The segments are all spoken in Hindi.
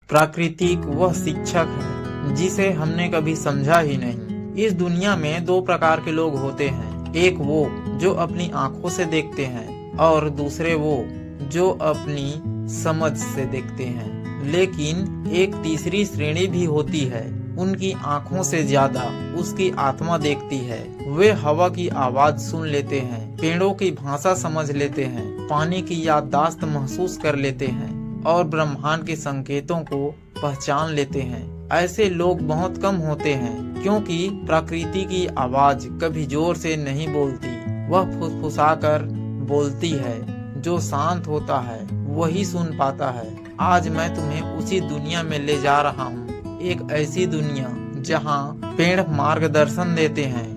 प्राकृतिक वह शिक्षक है जिसे हमने कभी समझा ही नहीं। इस दुनिया में दो प्रकार के लोग होते हैं, एक वो जो अपनी आंखों से देखते हैं और दूसरे वो जो अपनी समझ से देखते हैं। लेकिन एक तीसरी श्रेणी भी होती है, उनकी आंखों से ज्यादा उसकी आत्मा देखती है। वे हवा की आवाज सुन लेते हैं, पेड़ों की भाषा समझ लेते हैं, पानी की याददाश्त महसूस कर लेते हैं और ब्रह्मांड के संकेतों को पहचान लेते हैं। ऐसे लोग बहुत कम होते हैं क्योंकि प्रकृति की आवाज कभी जोर से नहीं बोलती, वह फुसफुसाकर बोलती है। जो शांत होता है वही सुन पाता है। आज मैं तुम्हें उसी दुनिया में ले जा रहा हूँ, एक ऐसी दुनिया जहाँ पेड़ मार्गदर्शन देते हैं,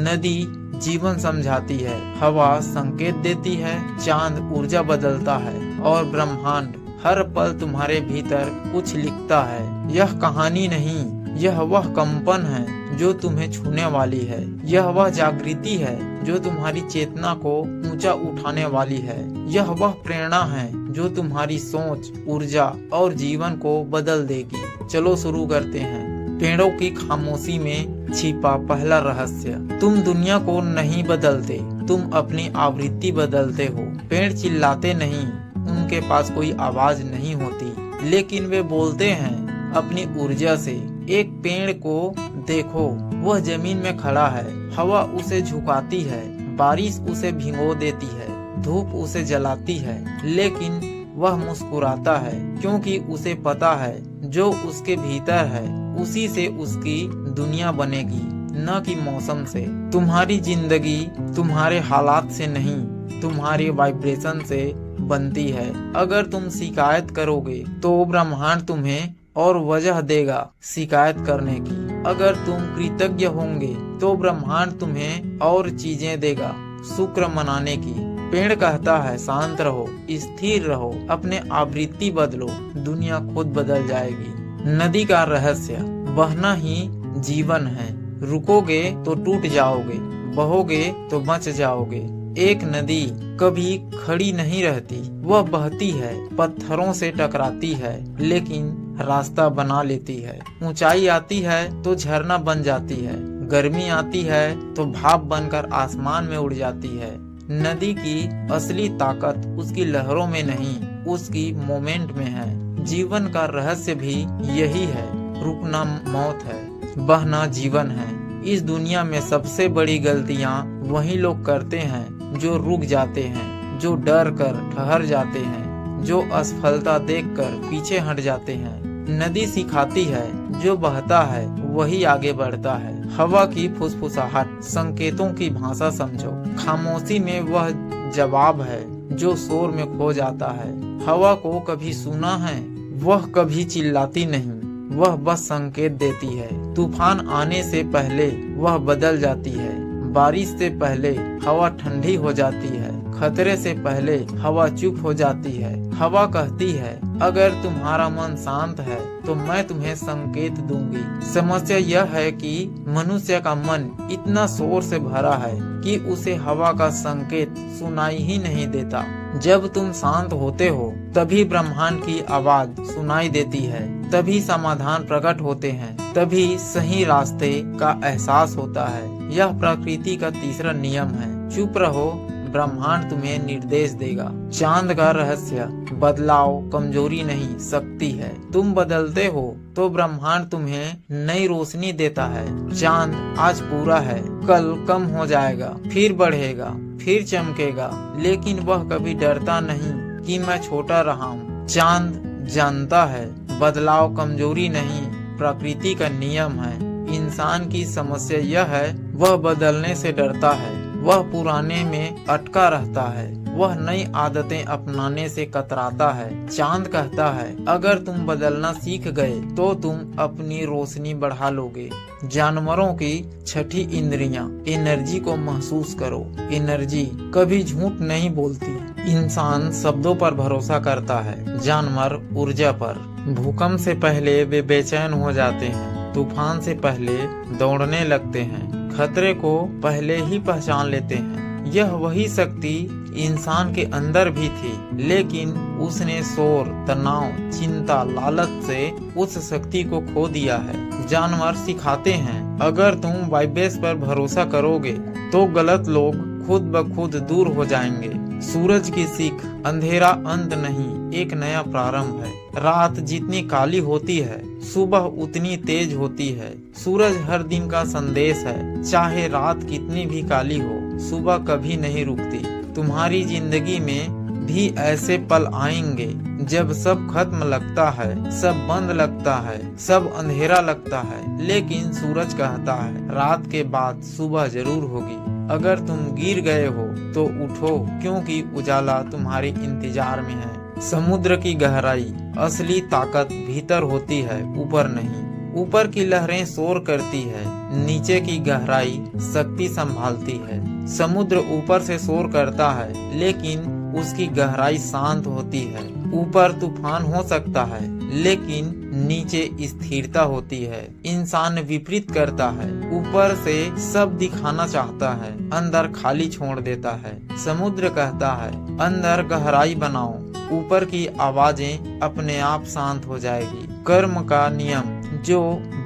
नदी जीवन समझाती है, हवा संकेत देती है, चांद ऊर्जा बदलता है और ब्रह्मांड हर पल तुम्हारे भीतर कुछ लिखता है। यह कहानी नहीं, यह वह कंपन है जो तुम्हें छूने वाली है। यह वह जागृति है जो तुम्हारी चेतना को ऊंचा उठाने वाली है। यह वह प्रेरणा है जो तुम्हारी सोच, ऊर्जा और जीवन को बदल देगी। चलो शुरू करते हैं। पेड़ों की खामोशी में छिपा पहला रहस्य। तुम दुनिया को नहीं बदलते, तुम अपनी आवृत्ति बदलते हो। पेड़ चिल्लाते नहीं, उनके पास कोई आवाज नहीं होती, लेकिन वे बोलते हैं अपनी ऊर्जा से। एक पेड़ को देखो, वह जमीन में खड़ा है, हवा उसे झुकाती है, बारिश उसे भिगो देती है, धूप उसे जलाती है, लेकिन वह मुस्कुराता है क्योंकि उसे पता है जो उसके भीतर है उसी से उसकी दुनिया बनेगी, न कि मौसम से। तुम्हारी जिंदगी तुम्हारे हालात से नहीं, तुम्हारी वाइब्रेशन से बनती है। अगर तुम शिकायत करोगे तो ब्रह्मांड तुम्हें और वजह देगा शिकायत करने की। अगर तुम कृतज्ञ होंगे तो ब्रह्मांड तुम्हें और चीजें देगा शुक्र मनाने की। पेड़ कहता है शांत रहो, स्थिर रहो, अपने आवृत्ति बदलो, दुनिया खुद बदल जाएगी। नदी का रहस्य। बहना ही जीवन है, रुकोगे तो टूट जाओगे, बहोगे तो बच जाओगे। एक नदी कभी खड़ी नहीं रहती, वह बहती है, पत्थरों से टकराती है, लेकिन रास्ता बना लेती है। ऊंचाई आती है तो झरना बन जाती है, गर्मी आती है तो भाप बनकर आसमान में उड़ जाती है। नदी की असली ताकत उसकी लहरों में नहीं, उसकी मोमेंट में है। जीवन का रहस्य भी यही है, रुकना मौत है, बहना जीवन है। इस दुनिया में सबसे बड़ी गलतियां वही लोग करते हैं जो रुक जाते हैं, जो डर कर ठहर जाते हैं, जो असफलता देखकर पीछे हट जाते हैं। नदी सिखाती है, जो बहता है वही आगे बढ़ता है। हवा की फुसफुसाहट, संकेतों की भाषा समझो। खामोशी में वह जवाब है जो शोर में खो जाता है। हवा को कभी सुना है? वह कभी चिल्लाती नहीं, वह बस संकेत देती है। तूफान आने से पहले वह बदल जाती है, बारिश से पहले हवा ठंडी हो जाती है, खतरे से पहले हवा चुप हो जाती है। हवा कहती है अगर तुम्हारा मन शांत है तो मैं तुम्हें संकेत दूंगी। समस्या यह है कि मनुष्य का मन इतना शोर से भरा है कि उसे हवा का संकेत सुनाई ही नहीं देता। जब तुम शांत होते हो तभी ब्रह्मांड की आवाज सुनाई देती है, तभी समाधान प्रकट होते हैं, तभी सही रास्ते का एहसास होता है। यह प्रकृति का तीसरा नियम है, चुप रहो, ब्रह्मांड तुम्हें निर्देश देगा। चांद का रहस्य। बदलाव कमजोरी नहीं, शक्ति है। तुम बदलते हो तो ब्रह्मांड तुम्हें नई रोशनी देता है। चांद आज पूरा है, कल कम हो जाएगा, फिर बढ़ेगा, फिर चमकेगा, लेकिन वह कभी डरता नहीं कि मैं छोटा रहा हूँ। चांद जानता है बदलाव कमजोरी नहीं, प्रकृति का नियम है। इंसान की समस्या यह है वह बदलने से डरता है, वह पुराने में अटका रहता है, वह नई आदतें अपनाने से कतराता है। चांद कहता है अगर तुम बदलना सीख गए तो तुम अपनी रोशनी बढ़ा लोगे। जानवरों की छठी इंद्रियां। एनर्जी को महसूस करो। एनर्जी कभी झूठ नहीं बोलती। इंसान शब्दों पर भरोसा करता है, जानवर ऊर्जा पर। भूकंप से पहले वे बेचैन हो जाते हैं, तूफान से पहले दौड़ने लगते हैं, खतरे को पहले ही पहचान लेते हैं। यह वही शक्ति इंसान के अंदर भी थी, लेकिन उसने शोर, तनाव, चिंता, लालच से उस शक्ति को खो दिया है। जानवर सिखाते हैं, अगर तुम वाइब्स पर भरोसा करोगे तो गलत लोग खुद ब खुद दूर हो जाएंगे। सूरज की सीख, अंधेरा अंत नहीं, एक नया प्रारंभ है। रात जितनी काली होती है, सुबह उतनी तेज होती है। सूरज हर दिन का संदेश है, चाहे रात कितनी भी काली हो, सुबह कभी नहीं रुकती। तुम्हारी जिंदगी में भी ऐसे पल आएंगे जब सब खत्म लगता है, सब बंद लगता है, सब अंधेरा लगता है, लेकिन सूरज कहता है रात के बाद सुबह जरूर होगी। अगर तुम गिर गए हो तो उठो, क्योंकि उजाला तुम्हारे इंतजार में है। समुद्र की गहराई, असली ताकत भीतर होती है, ऊपर नहीं। ऊपर की लहरें शोर करती है, नीचे की गहराई शक्ति संभालती है। समुद्र ऊपर से शोर करता है, लेकिन उसकी गहराई शांत होती है। ऊपर तूफान हो सकता है, लेकिन नीचे स्थिरता होती है। इंसान विपरीत करता है, ऊपर से सब दिखाना चाहता है, अंदर खाली छोड़ देता है। समुद्र कहता है अंदर गहराई बनाओ, ऊपर की आवाजें अपने आप शांत हो जाएगी। कर्म का नियम, जो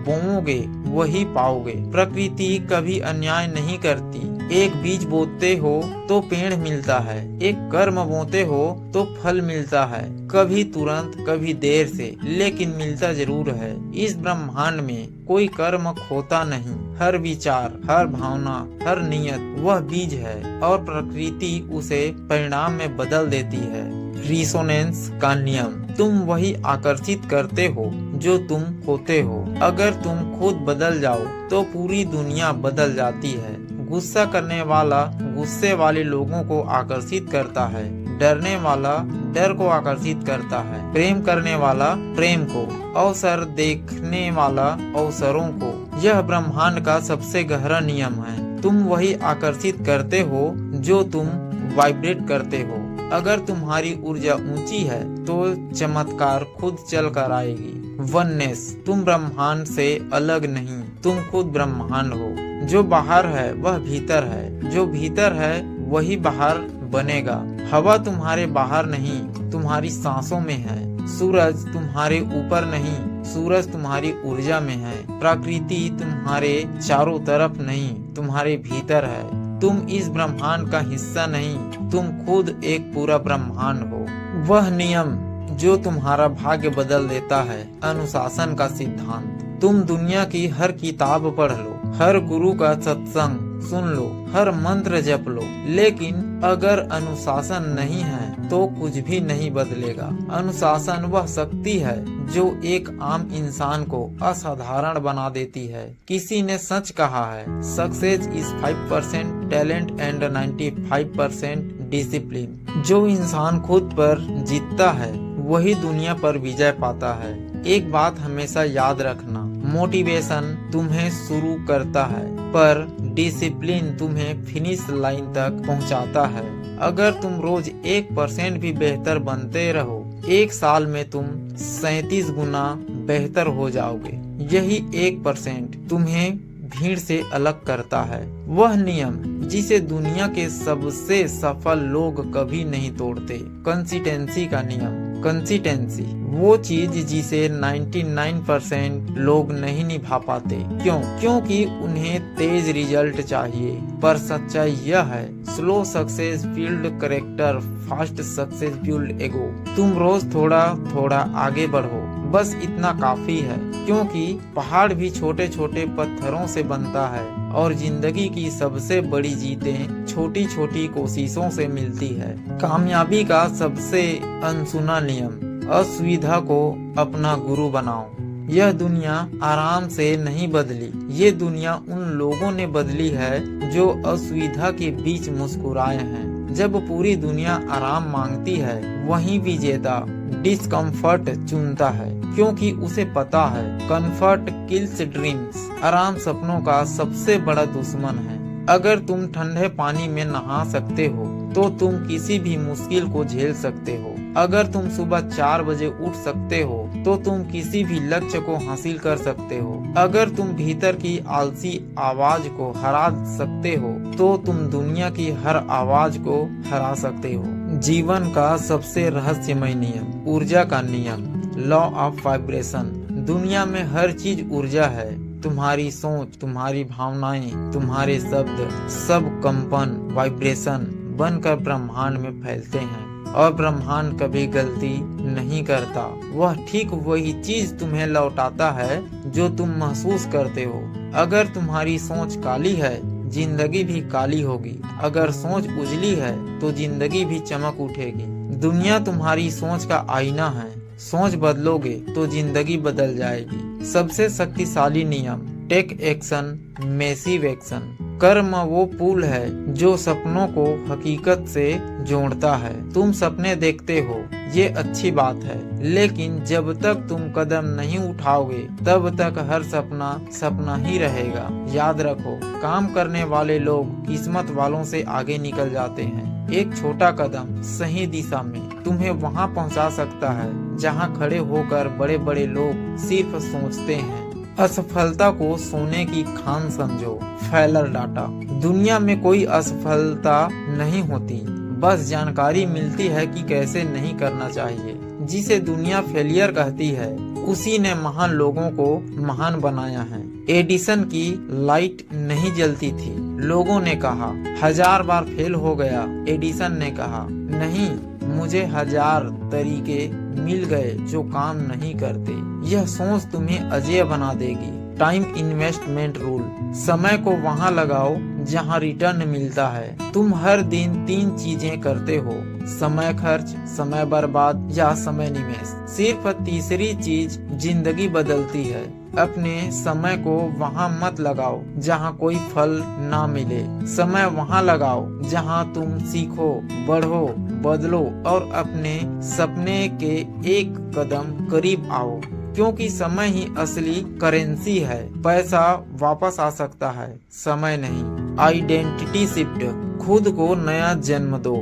बोओगे वही पाओगे। प्रकृति कभी अन्याय नहीं करती। एक बीज बोते हो तो पेड़ मिलता है, एक कर्म बोते हो तो फल मिलता है। कभी तुरंत, कभी देर से, लेकिन मिलता जरूर है। इस ब्रह्मांड में कोई कर्म खोता नहीं। हर विचार, हर भावना, हर नियत वह बीज है, और प्रकृति उसे परिणाम में बदल देती है। रिसोनेंस का नियम, तुम वही आकर्षित करते हो जो तुम खोते हो। अगर तुम खुद बदल जाओ तो पूरी दुनिया बदल जाती है। गुस्सा करने वाला गुस्से वाले लोगों को आकर्षित करता है, डरने वाला डर को आकर्षित करता है, प्रेम करने वाला प्रेम को, अवसर देखने वाला अवसरों को। यह ब्रह्मांड का सबसे गहरा नियम है। तुम वही आकर्षित करते हो जो तुम वाइब्रेट करते हो। अगर तुम्हारी ऊर्जा ऊंची है तो चमत्कार खुद चल कर आएगी। वननेस, तुम ब्रह्मांड से अलग नहीं, तुम खुद ब्रह्मांड हो। जो बाहर है वह भीतर है, जो भीतर है वही बाहर बनेगा। हवा तुम्हारे बाहर नहीं, तुम्हारी सांसों में है। सूरज तुम्हारे ऊपर नहीं, सूरज तुम्हारी ऊर्जा में है। प्रकृति तुम्हारे चारों तरफ नहीं, तुम्हारे भीतर है। तुम इस ब्रह्मांड का हिस्सा नहीं, तुम खुद एक पूरा ब्रह्मांड हो। वह नियम जो तुम्हारा भाग्य बदल देता है, अनुशासन का सिद्धांत। तुम दुनिया की हर किताब पढ़ लो, हर गुरु का सत्संग सुन लो, हर मंत्र जप लो, लेकिन अगर अनुशासन नहीं है तो कुछ भी नहीं बदलेगा। अनुशासन वह शक्ति है जो एक आम इंसान को असाधारण बना देती है। किसी ने सच कहा है, success is 5% talent and 95% discipline. जो इंसान खुद पर जीतता है वही दुनिया पर विजय पाता है। एक बात हमेशा याद रखना, मोटिवेशन तुम्हें शुरू करता है, पर डिसिप्लिन तुम्हें फिनिश लाइन तक पहुंचाता है। अगर तुम रोज 1% भी बेहतर बनते रहो, 1 साल में तुम 37 गुना बेहतर हो जाओगे। यही 1% तुम्हें भीड़ से अलग करता है। वह नियम जिसे दुनिया के सबसे सफल लोग कभी नहीं तोड़ते, कंसिस्टेंसी का नियम। कंसिस्टेंसी वो चीज जिसे 99% लोग नहीं निभा पाते। क्यों? क्योंकि उन्हें तेज रिजल्ट चाहिए, पर सच्चाई यह है, slow success build character, fast success build ego. तुम रोज थोड़ा थोड़ा आगे बढ़ो, बस इतना काफी है, क्योंकि पहाड़ भी छोटे छोटे पत्थरों से बनता है, और जिंदगी की सबसे बड़ी जीतें छोटी छोटी कोशिशों से मिलती है। कामयाबी का सबसे अनसुना नियम, असुविधा को अपना गुरु बनाओ। यह दुनिया आराम से नहीं बदली, ये दुनिया उन लोगों ने बदली है जो असुविधा के बीच मुस्कुराए हैं। जब पूरी दुनिया आराम मांगती है, वहीं विजेता डिस्कम्फर्ट चुनता है, क्योंकि उसे पता है कंफर्ट किल्स ड्रीम्स। आराम सपनों का सबसे बड़ा दुश्मन है। अगर तुम ठंडे पानी में नहा सकते हो तो तुम किसी भी मुश्किल को झेल सकते हो। अगर तुम सुबह 4 बजे उठ सकते हो तो तुम किसी भी लक्ष्य को हासिल कर सकते हो। अगर तुम भीतर की आलसी आवाज को हरा सकते हो तो तुम दुनिया की हर आवाज को हरा सकते हो। जीवन का सबसे रहस्यमय नियम, ऊर्जा का नियम, लॉ ऑफ वाइब्रेशन। दुनिया में हर चीज ऊर्जा है। तुम्हारी सोच, तुम्हारी भावनाएं, तुम्हारे शब्द, सब कंपन, वाइब्रेशन बनकर ब्रह्मांड में फैलते हैं। और ब्रह्मांड कभी गलती नहीं करता। वह ठीक वही चीज तुम्हें लौटाता है जो तुम महसूस करते हो। अगर तुम्हारी सोच काली है, जिंदगी भी काली होगी। अगर सोच उजली है तो जिंदगी भी चमक उठेगी। दुनिया तुम्हारी सोच का आईना है। सोच बदलोगे तो जिंदगी बदल जाएगी। सबसे शक्तिशाली नियम, टेक एक्शन, मैसिव एक्शन। कर्म वो पुल है जो सपनों को हकीकत से जोड़ता है। तुम सपने देखते हो, ये अच्छी बात है, लेकिन जब तक तुम कदम नहीं उठाओगे तब तक हर सपना सपना ही रहेगा। याद रखो, काम करने वाले लोग किस्मत वालों से आगे निकल जाते हैं। एक छोटा कदम सही दिशा में तुम्हें वहां पहुंचा सकता है जहां खड़े होकर बड़े बड़े लोग सिर्फ सोचते हैं। असफलता को सोने की खान समझो। Failure data. दुनिया में कोई असफलता नहीं होती, बस जानकारी मिलती है कि कैसे नहीं करना चाहिए। जिसे दुनिया फेलियर कहती है, उसी ने महान लोगों को महान बनाया है। एडिसन की लाइट नहीं जलती थी, लोगों ने कहा 1000 बार फेल हो गया। एडिसन ने कहा नहीं, मुझे 1000 तरीके मिल गए जो काम नहीं करते। यह सोच तुम्हें अजेय बना देगी। Time investment rule. समय को वहाँ लगाओ जहाँ रिटर्न मिलता है। तुम हर दिन 3 चीजें करते हो, समय खर्च, समय बर्बाद या समय निवेश। सिर्फ तीसरी चीज जिंदगी बदलती है। अपने समय को वहाँ मत लगाओ जहाँ कोई फल ना मिले। समय वहाँ लगाओ जहाँ तुम सीखो, बढ़ो, बदलो और अपने सपने के एक कदम करीब आओ। क्योंकि समय ही असली करेंसी है। पैसा वापस आ सकता है, समय नहीं। Identity shift. खुद को नया जन्म दो।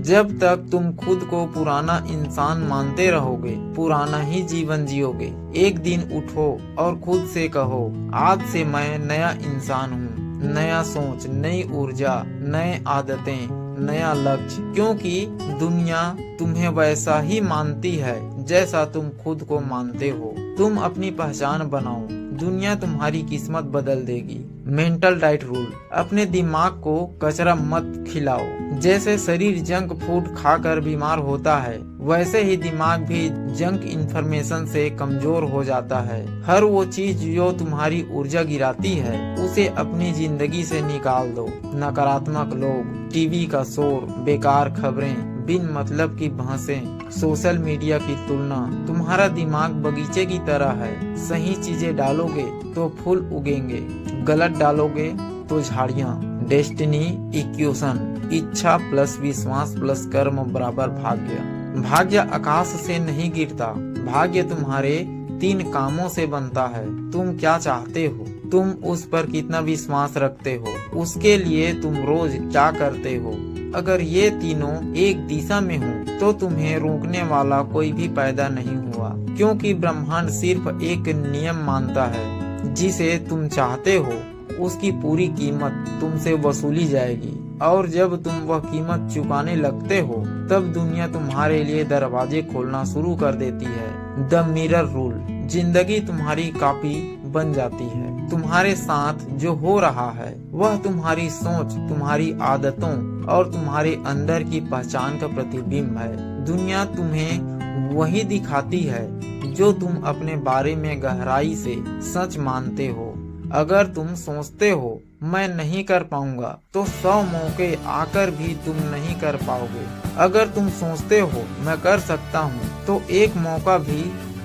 जब तक तुम खुद को पुराना इंसान मानते रहोगे, पुराना ही जीवन जियोगे। एक दिन उठो और खुद से कहो, आज से मैं नया इंसान हूँ। नया सोच, नई ऊर्जा, नए आदतें, नया लक्ष्य। क्योंकि दुनिया तुम्हें वैसा ही मानती है जैसा तुम खुद को मानते हो। तुम अपनी पहचान बनाओ, दुनिया तुम्हारी किस्मत बदल देगी। Mental diet rule. अपने दिमाग को कचरा मत खिलाओ। जैसे शरीर जंक फूड खाकर बीमार होता है, वैसे ही दिमाग भी जंक इंफॉर्मेशन से कमजोर हो जाता है। हर वो चीज जो तुम्हारी ऊर्जा गिराती है, उसे अपनी जिंदगी से निकाल दो। नकारात्मक लोग, टीवी का शोर, बेकार खबरें, बिन मतलब की बहसें, सोशल मीडिया की तुलना। तुम्हारा दिमाग बगीचे की तरह है। सही चीजें डालोगे तो फूल उगेंगे, गलत डालोगे तो झाड़ियाँ। Destiny equation. इच्छा प्लस विश्वास प्लस कर्म बराबर भाग्य। भाग्य आकाश से नहीं गिरता, भाग्य तुम्हारे 3 कामों से बनता है। तुम क्या चाहते हो, तुम उस पर कितना विश्वास रखते हो, उसके लिए तुम रोज क्या करते हो। अगर ये तीनों एक दिशा में हो तो तुम्हें रोकने वाला कोई भी पैदा नहीं हुआ। क्योंकि ब्रह्मांड सिर्फ एक नियम मानता है, जिसे तुम चाहते हो उसकी पूरी कीमत तुमसे वसूली जाएगी। और जब तुम वह कीमत चुकाने लगते हो, तब दुनिया तुम्हारे लिए दरवाजे खोलना शुरू कर देती है। The mirror rule. जिंदगी तुम्हारी कॉपी बन जाती है। तुम्हारे साथ जो हो रहा है वह तुम्हारी सोच, तुम्हारी आदतों और तुम्हारे अंदर की पहचान का प्रतिबिंब है। दुनिया तुम्हें वही दिखाती है जो तुम अपने बारे में गहराई से सच मानते हो। अगर तुम सोचते हो मैं नहीं कर पाऊंगा, तो 100 मौके आकर भी तुम नहीं कर पाओगे। अगर तुम सोचते हो मैं कर सकता हूँ, तो एक मौका भी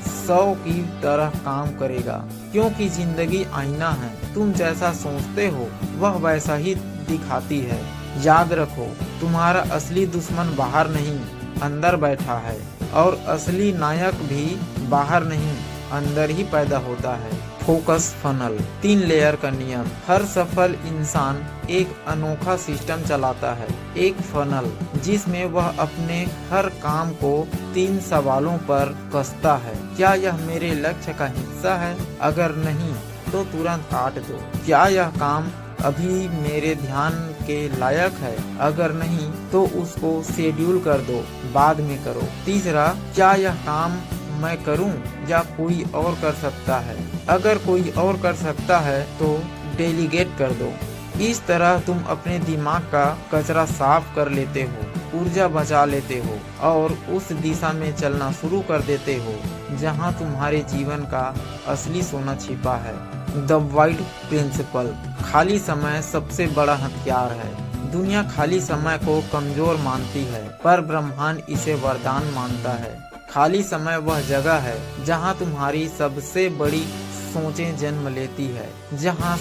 100 की तरह काम करेगा। क्योंकि जिंदगी आईना है, तुम जैसा सोचते हो वह वैसा ही दिखाती है। याद रखो, तुम्हारा असली दुश्मन बाहर नहीं अंदर बैठा है, और असली नायक भी बाहर नहीं अंदर ही पैदा होता है। Focus funnel. 3 लेयर का नियम। हर सफल इंसान एक अनोखा सिस्टम चलाता है, एक फनल, जिसमें वह अपने हर काम को 3 सवालों पर कसता है। क्या यह मेरे लक्ष्य का हिस्सा है? अगर नहीं तो तुरंत काट दो। क्या यह काम अभी मेरे ध्यान के लायक है, अगर नहीं तो उसको शेड्यूल कर दो, बाद में करो। तीसरा, क्या यह काम मैं करूं या कोई और कर सकता है? अगर कोई और कर सकता है तो डेलीगेट कर दो। इस तरह तुम अपने दिमाग का कचरा साफ कर लेते हो, ऊर्जा बचा लेते हो और उस दिशा में चलना शुरू कर देते हो जहां तुम्हारे जीवन का असली सोना छिपा है। The wide principle. खाली समय सबसे बड़ा हथियार है। दुनिया खाली समय को कमजोर मानती है, पर ब्रह्मांड इसे वरदान मानता है। खाली समय वह जगह है जहां तुम्हारी सबसे बड़ी सोचें जन्म लेती है, जहां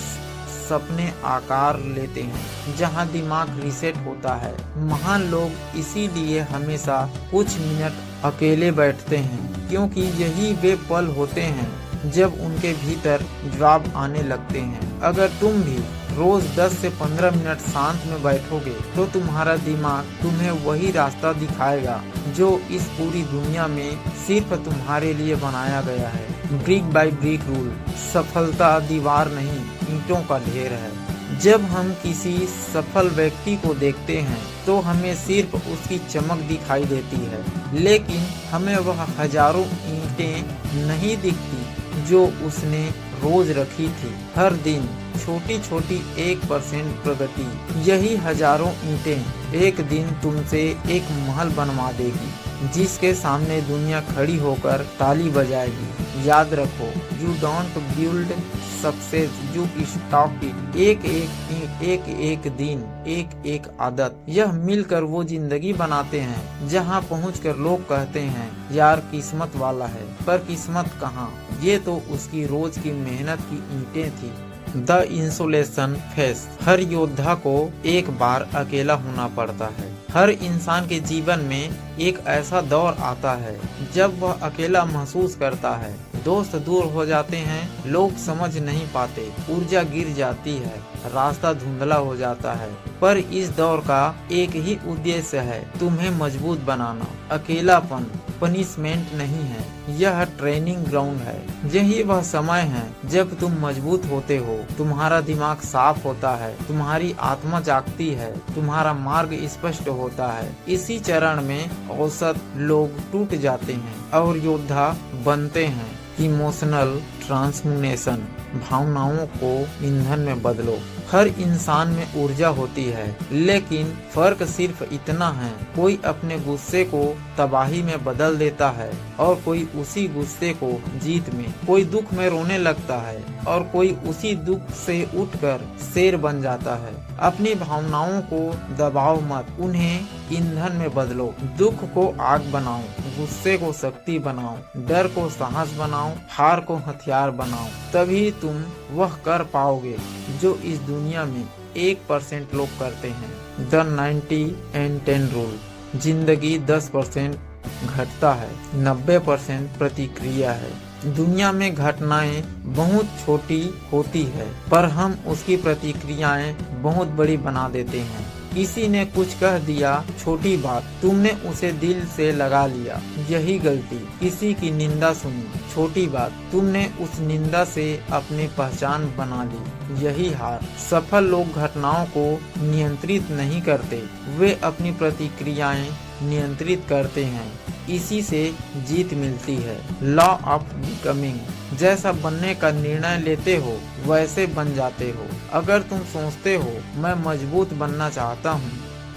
सपने आकार लेते हैं, जहां दिमाग रिसेट होता है। महान लोग इसीलिए हमेशा कुछ मिनट अकेले बैठते हैं, क्योंकि यही वे पल होते हैं जब उनके भीतर जवाब आने लगते हैं। अगर तुम भी रोज 10 से 15 मिनट शांत में बैठोगे तो तुम्हारा दिमाग तुम्हें वही रास्ता दिखाएगा जो इस पूरी दुनिया में सिर्फ तुम्हारे लिए बनाया गया है। Brick by brick rule. सफलता दीवार नहीं, ईंटों का ढेर है। जब हम किसी सफल व्यक्ति को देखते हैं तो हमें सिर्फ उसकी चमक दिखाई देती है, लेकिन हमें वह हजारों ईंटें नहीं दिखती जो उसने रोज रखी थी। हर दिन छोटी छोटी 1% प्रगति, यही हजारों ईंटें एक दिन तुमसे एक महल बनवा देगी जिसके सामने दुनिया खड़ी होकर ताली बजाएगी। याद रखो, you don't build success, you stock it. एक दिन, एक आदत, यह मिलकर वो जिंदगी बनाते हैं जहां पहुंचकर लोग कहते हैं यार किस्मत वाला है। पर किस्मत कहाँ, ये तो उसकी रोज की मेहनत की ईंटें थी। The insulation face. हर योद्धा को एक बार अकेला होना पड़ता है। हर इंसान के जीवन में एक ऐसा दौर आता है जब वह अकेला महसूस करता है। दोस्त दूर हो जाते हैं, लोग समझ नहीं पाते, ऊर्जा गिर जाती है, रास्ता धुंधला हो जाता है। पर इस दौर का एक ही उद्देश्य है, तुम्हें मजबूत बनाना। अकेलापन पनिशमेंट नहीं है, यह ट्रेनिंग ग्राउंड है। यही वह समय है जब तुम मजबूत होते हो, तुम्हारा दिमाग साफ होता है, तुम्हारी आत्मा जागती है, तुम्हारा मार्ग स्पष्ट होता है। इसी चरण में औसत लोग टूट जाते हैं और योद्धा बनते हैं। Emotional transformation. भावनाओं को ईंधन में बदलो। हर इंसान में ऊर्जा होती है, लेकिन फर्क सिर्फ इतना है, कोई अपने गुस्से को तबाही में बदल देता है और कोई उसी गुस्से को जीत में। कोई दुख में रोने लगता है और कोई उसी दुख से उठकर शेर बन जाता है। अपनी भावनाओं को दबाओ मत, उन्हें ईंधन में बदलो। दुख को आग बनाओ, गुस्से को शक्ति बनाओ, डर को साहस बनाओ, हार को हथियार बनाओ। तभी तुम वह कर पाओगे जो इस दुनिया में 1% लोग करते हैं। The 90-10 rule. जिंदगी 10% घटता है, 90% प्रतिक्रिया है। दुनिया में घटनाएं बहुत छोटी होती है, पर हम उसकी प्रतिक्रियाएं बहुत बड़ी बना देते हैं। किसी ने कुछ कह दिया, छोटी बात, तुमने उसे दिल से लगा लिया, यही गलती। किसी की निंदा सुनी, छोटी बात, तुमने उस निंदा से अपनी पहचान बना ली, यही हार। सफल लोग घटनाओं को नियंत्रित नहीं करते, वे अपनी प्रतिक्रियाएं नियंत्रित करते हैं। इसी से जीत मिलती है। Law of becoming. जैसा बनने का निर्णय लेते हो वैसे बन जाते हो। अगर तुम सोचते हो मैं मजबूत बनना चाहता हूँ,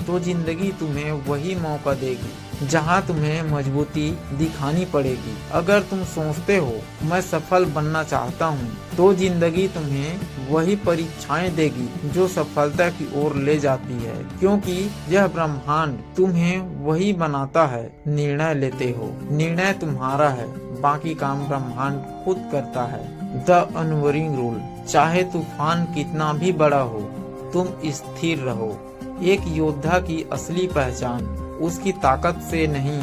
तो जिंदगी तुम्हें वही मौका देगी जहाँ तुम्हें मजबूती दिखानी पड़ेगी। अगर तुम सोचते हो मैं सफल बनना चाहता हूँ, तो जिंदगी तुम्हें वही परीक्षाएं देगी जो सफलता की ओर ले जाती है, क्योंकि यह ब्रह्मांड तुम्हें वही बनाता है। निर्णय लेते हो, निर्णय तुम्हारा है, बाकी काम ब्रह्मांड खुद करता है। The unwavering rule. चाहे तूफान कितना भी बड़ा हो, तुम स्थिर रहो। एक योद्धा की असली पहचान उसकी ताकत से नहीं,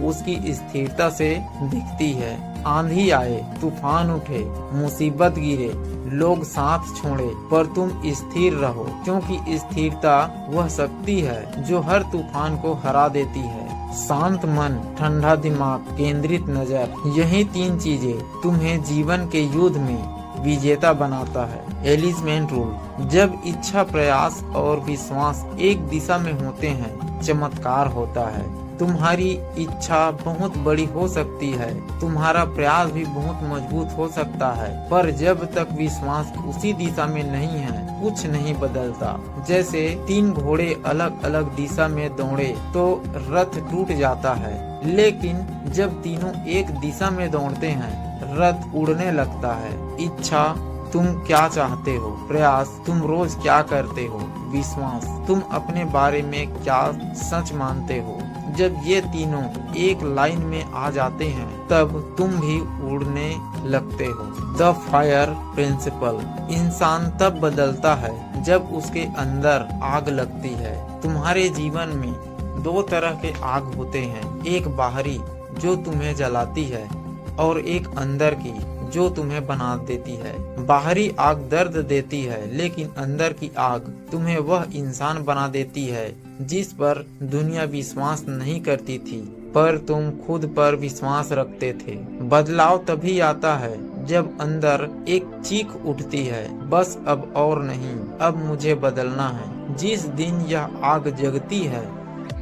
उसकी स्थिरता से दिखती है। आंधी आए, तूफान उठे, मुसीबत गिरे, लोग साथ छोड़े, पर तुम स्थिर रहो, क्योंकि स्थिरता वह शक्ति है जो हर तूफान को हरा देती है। शांत मन, ठंडा दिमाग, केंद्रित नजर, यही 3 चीजें तुम्हें जीवन के युद्ध में विजेता बनाता है। एलिसमेंट रूल, जब इच्छा, प्रयास और विश्वास एक दिशा में होते हैं, चमत्कार होता है। तुम्हारी इच्छा बहुत बड़ी हो सकती है, तुम्हारा प्रयास भी बहुत मजबूत हो सकता है, पर जब तक विश्वास उसी दिशा में नहीं है, कुछ नहीं बदलता। जैसे 3 घोड़े अलग अलग दिशा में दौड़े तो रथ टूट जाता है, लेकिन जब तीनों एक दिशा में दौड़ते हैं, रथ उड़ने लगता है। इच्छा, तुम क्या चाहते हो? प्रयास, तुम रोज क्या करते हो? विश्वास, तुम अपने बारे में क्या सच मानते हो? जब ये तीनों एक लाइन में आ जाते हैं, तब तुम भी उड़ने लगते हो। द फायर प्रिंसिपल, इंसान तब बदलता है जब उसके अंदर आग लगती है। तुम्हारे जीवन में 2 तरह के आग होते हैं, एक बाहरी जो तुम्हें जलाती है और एक अंदर की जो तुम्हें बना देती है। बाहरी आग दर्द देती है, लेकिन अंदर की आग तुम्हें वह इंसान बना देती है जिस पर दुनिया विश्वास नहीं करती थी, पर तुम खुद पर विश्वास रखते थे। बदलाव तभी आता है जब अंदर एक चीख उठती है, बस अब और नहीं, अब मुझे बदलना है। जिस दिन यह आग जगती है,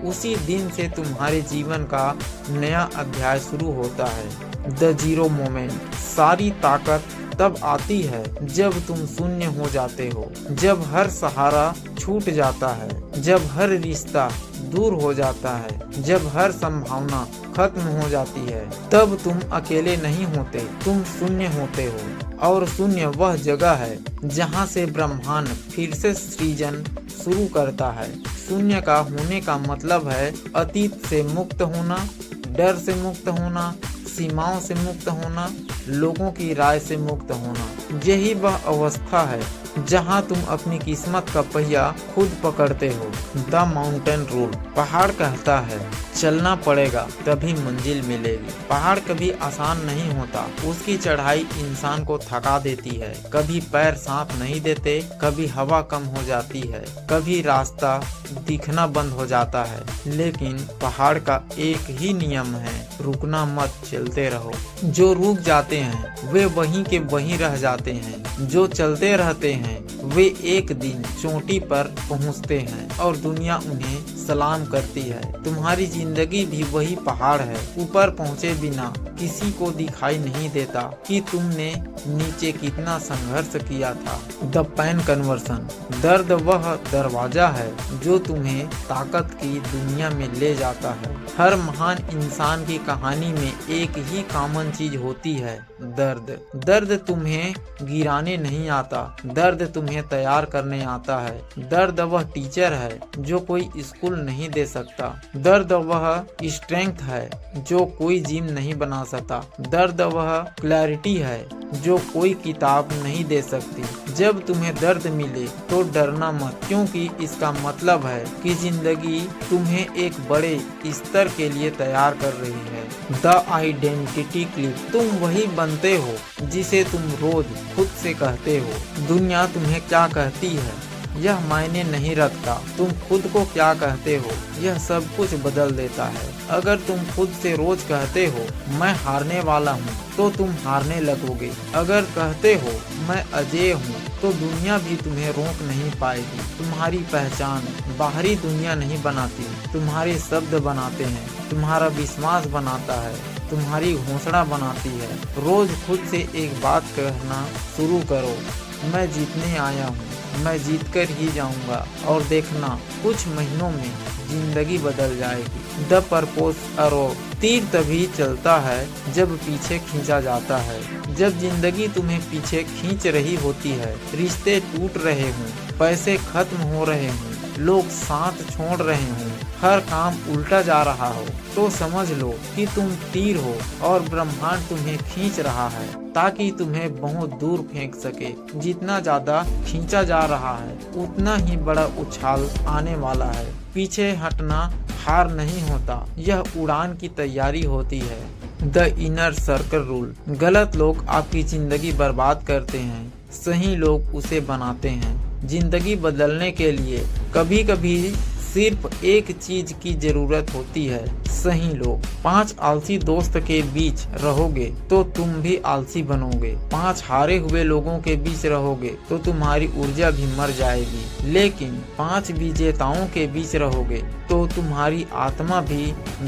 उसी दिन से तुम्हारे जीवन का नया अध्याय शुरू होता है। द जीरो मोमेंट, सारी ताकत तब आती है जब तुम शून्य हो जाते हो, जब हर सहारा छूट जाता है, जब हर रिश्ता दूर हो जाता है, जब हर संभावना खत्म हो जाती है। तब तुम अकेले नहीं होते, तुम शून्य होते हो, और शून्य वह जगह है जहाँ से ब्रह्मांड फिर से सृजन शुरू करता है। शून्य का होने का मतलब है अतीत से मुक्त होना, डर से मुक्त होना, सीमाओं से मुक्त होना, लोगों की राय से मुक्त होना। यही वह अवस्था है जहां तुम अपनी किस्मत का पहिया खुद पकड़ते हो। द माउंटेन रूल, पहाड़ कहता है चलना पड़ेगा तभी मंजिल मिलेगी। पहाड़ कभी आसान नहीं होता, उसकी चढ़ाई इंसान को थका देती है। कभी पैर साथ नहीं देते, कभी हवा कम हो जाती है, कभी रास्ता दिखना बंद हो जाता है, लेकिन पहाड़ का एक ही नियम है, रुकना मत, चलते रहो। जो रुक जाते हैं वे वहीं के वहीं रह जाते हैं, जो चलते रहते हैं वे एक दिन चोटी पर पहुंचते हैं और दुनिया उन्हें सलाम करती है। तुम्हारी जिंदगी भी वही पहाड़ है, ऊपर पहुंचे बिना किसी को दिखाई नहीं देता कि तुमने नीचे कितना संघर्ष किया था। द पेन कन्वर्सन, दर्द वह दरवाजा है जो तुम्हें ताकत की दुनिया में ले जाता है। हर महान इंसान की कहानी में एक ही कॉमन चीज होती है, दर्द। दर्द तुम्हें गिराने नहीं आता, दर्द तुम्हें तैयार करने आता है। दर्द वह टीचर है जो कोई स्कूल नहीं दे सकता। दर्द वह स्ट्रेंथ है जो कोई जिम नहीं बना सकता। दर्द वह क्लैरिटी है जो कोई किताब नहीं दे सकती। जब तुम्हें दर्द मिले तो डरना मत, क्योंकि इसका मतलब है कि जिंदगी तुम्हें एक बड़े स्तर के लिए तैयार कर रही है। द आइडेंटिटी क्लिप, तुम वही बनते हो जिसे तुम रोज खुद से कहते हो। दुनिया तुम्हें क्या कहती है यह मायने नहीं रखता, तुम खुद को क्या कहते हो यह सब कुछ बदल देता है। अगर तुम खुद से रोज कहते हो मैं हारने वाला हूँ, तो तुम हारने लगोगे। अगर कहते हो मैं अजेय हूँ, तो दुनिया भी तुम्हें रोक नहीं पाएगी। तुम्हारी पहचान बाहरी दुनिया नहीं बनाती, तुम्हारे शब्द बनाते हैं, तुम्हारा विश्वास बनाता है, तुम्हारी घोषणा बनाती है। रोज खुद से एक बात कहना शुरू करो, मैं जीतने आया हूँ, मैं जीतकर ही जाऊंगा, और देखना कुछ महीनों में जिंदगी बदल जाएगी। द पर्पस अरो, तीर तभी चलता है जब पीछे खींचा जाता है। जब जिंदगी तुम्हें पीछे खींच रही होती है, रिश्ते टूट रहे हों, पैसे खत्म हो रहे हों, लोग साथ छोड़ रहे हों, हर काम उल्टा जा रहा हो, तो समझ लो कि तुम तीर हो और ब्रह्मांड तुम्हें खींच रहा है ताकि तुम्हें बहुत दूर फेंक सके। जितना ज्यादा खींचा जा रहा है उतना ही बड़ा उछाल आने वाला है। पीछे हटना हार नहीं होता, यह उड़ान की तैयारी होती है। द इनर सर्कल रूल, गलत लोग आपकी जिंदगी बर्बाद करते हैं, सही लोग उसे बनाते हैं। जिंदगी बदलने के लिए कभी कभी सिर्फ एक चीज की जरूरत होती है, सही लोग। 5 आलसी दोस्त के बीच रहोगे तो तुम भी आलसी बनोगे। 5 हारे हुए लोगों के बीच रहोगे तो तुम्हारी ऊर्जा भी मर जाएगी। लेकिन 5 विजेताओं के बीच रहोगे तो तुम्हारी आत्मा भी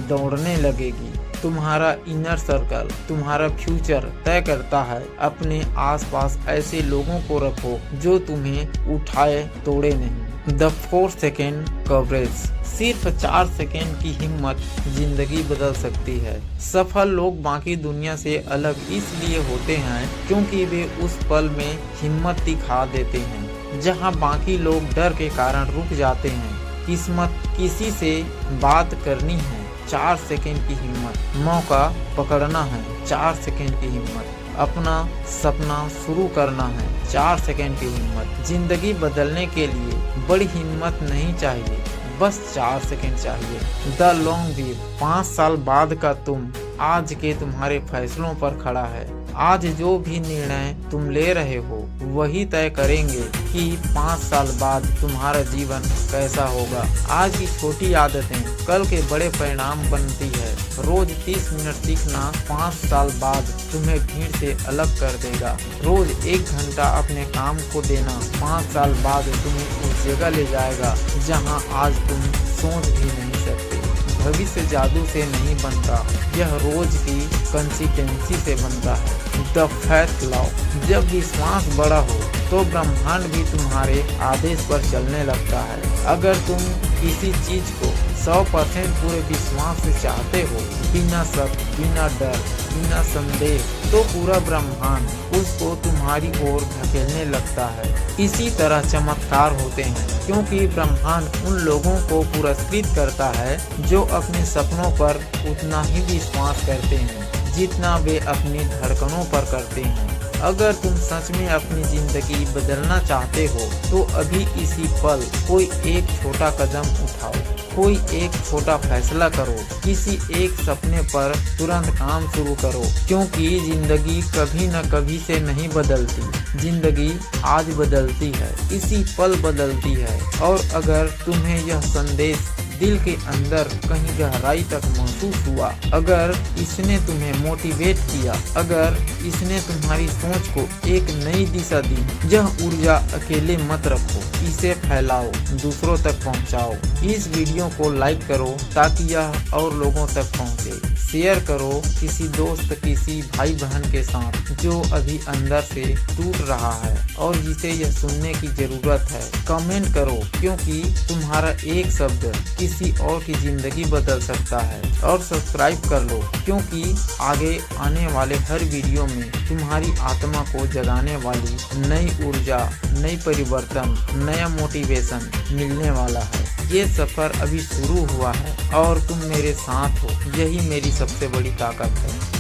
दौड़ने लगेगी। तुम्हारा इनर सर्कल तुम्हारा फ्यूचर तय करता है। अपने आसपास ऐसे लोगों को रखो जो तुम्हें उठाए तोड़े नहीं। The 4 second coverage. सिर्फ 4 सेकेंड की हिम्मत जिंदगी बदल सकती है। सफल लोग बाकी दुनिया से अलग इसलिए होते हैं क्योंकि वे उस पल में हिम्मत दिखा देते हैं जहां बाकी लोग डर के कारण रुक जाते हैं। किस्मत किसी से बात करनी है, 4 सेकेंड की हिम्मत। मौका पकड़ना है, 4 सेकेंड की हिम्मत। अपना सपना शुरू करना है, 4 सेकेंड की हिम्मत। जिंदगी बदलने के लिए बड़ी हिम्मत नहीं चाहिए, बस 4 सेकेंड चाहिए। The long view. 5 साल बाद का तुम आज के तुम्हारे फैसलों पर खड़ा है। आज जो भी निर्णय तुम ले रहे हो वही तय करेंगे कि 5 साल बाद तुम्हारा जीवन कैसा होगा। आज की छोटी आदतें कल के बड़े परिणाम बनती है। रोज 30 मिनट सीखना 5 साल बाद तुम्हें भीड़ से अलग कर देगा। रोज 1 घंटा अपने काम को देना 5 साल बाद तुम्हें उस जगह ले जाएगा जहां आज तुम सोच भी नहीं सकते। भविष्य जादू से नहीं बनता, यह रोज की कंसिस्टेंसी से बनता है। The faith law. जब विश्वास बड़ा हो तो ब्रह्मांड भी तुम्हारे आदेश पर चलने लगता है। अगर तुम किसी चीज को 100% पूरे विश्वास से चाहते हो, बिना शक, बिना डर, बिना संदेह, तो पूरा ब्रह्मांड उसको तुम्हारी ओर धकेलने लगता है। इसी तरह चमत्कार होते हैं क्योंकि ब्रह्मांड उन लोगों को पुरस्कृत करता है जो अपने सपनों पर उतना ही विश्वास करते हैं जितना वे अपनी धड़कनों पर करते हैं। अगर तुम सच में अपनी जिंदगी बदलना चाहते हो तो अभी इसी पल कोई एक छोटा कदम उठाओ, कोई एक छोटा फैसला करो, किसी एक सपने पर तुरंत काम शुरू करो। क्योंकि जिंदगी कभी न कभी से नहीं बदलती, जिंदगी आज बदलती है, इसी पल बदलती है। और अगर तुम्हें यह संदेश दिल के अंदर कहीं गहराई तक महसूस हुआ, अगर इसने तुम्हें मोटिवेट किया, अगर इसने तुम्हारी सोच को एक नई दिशा दी, यह ऊर्जा अकेले मत रखो, इसे फैलाओ, दूसरों तक पहुंचाओ। इस वीडियो को लाइक करो ताकि यह और लोगों तक पहुंचे। शेयर करो किसी दोस्त, किसी भाई बहन के साथ जो अभी अंदर से टूट रहा है और जिसे यह सुनने की जरूरत है। कमेंट करो क्योंकि तुम्हारा एक शब्द किसी और की जिंदगी बदल सकता है। और सब्सक्राइब कर लो क्योंकि आगे आने वाले हर वीडियो में तुम्हारी आत्मा को जगाने वाली नई ऊर्जा, नई परिवर्तन, नया मोटिवेशन मिलने वाला है। ये सफर अभी शुरू हुआ है और तुम मेरे साथ हो, यही मेरी सबसे बड़ी ताकत है।